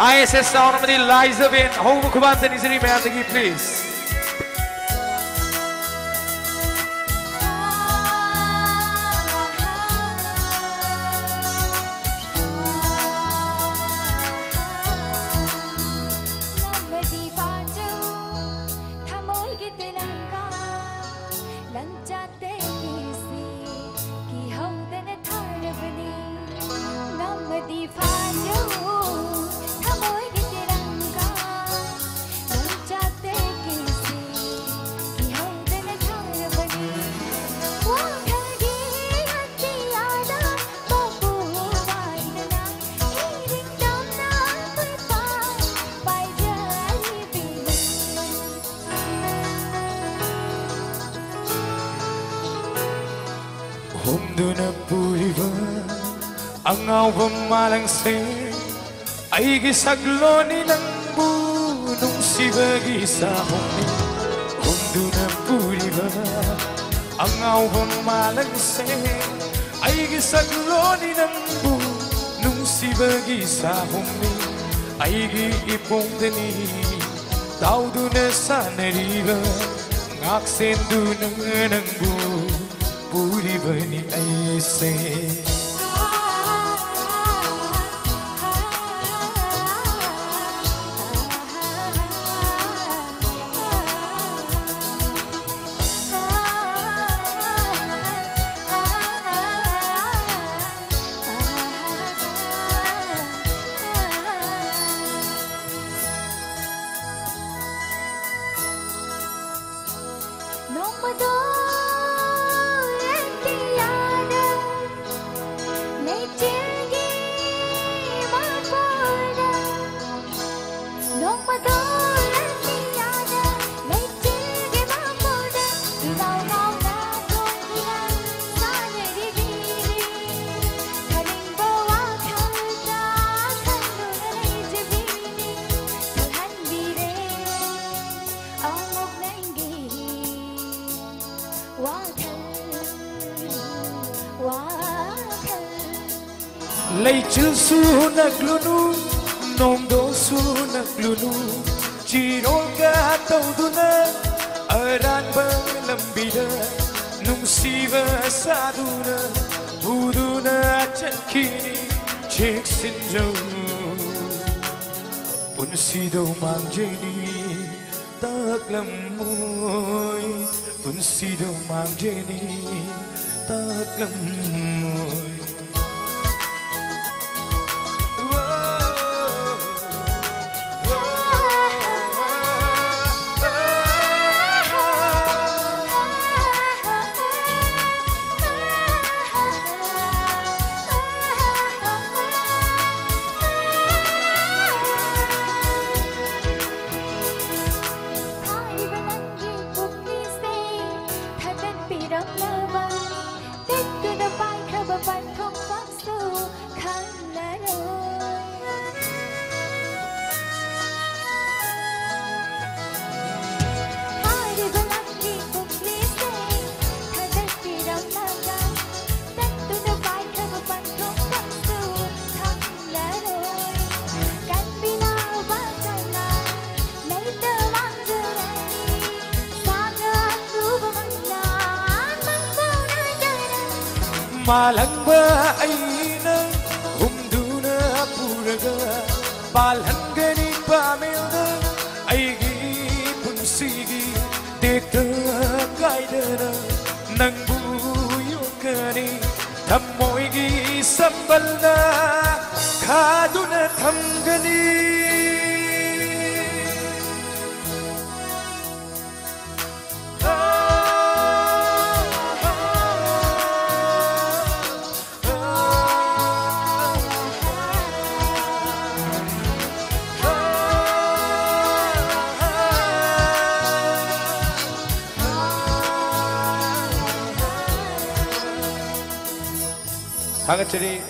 ISS sound of the Liza Bin. Home Kubantan is remanding, please. Humduna puriba ang awam malangsing ay gisagloni ng bunong sibagi sa humi. Humduna puriba ang awam malangsing ay gisagloni ng bunong sibagi sa humi. Ay giipong dani tao duna sa nariba ngaksen duna ng bunong पूरी बनी ऐसे Lay chữ su naglunu nom do su naglunu chirol ka tauduna aran ba lambida nung siva saduna buduna chakini chek sinjo punsido mangjeni taklamoi punsido mangjeni taklamoi Malang ba ay na humduna puraga palhangani pamilda ay gipunsigi dekta kaidana nang buyo kani thamoy gi sambalna khaduna thamgani Hangachari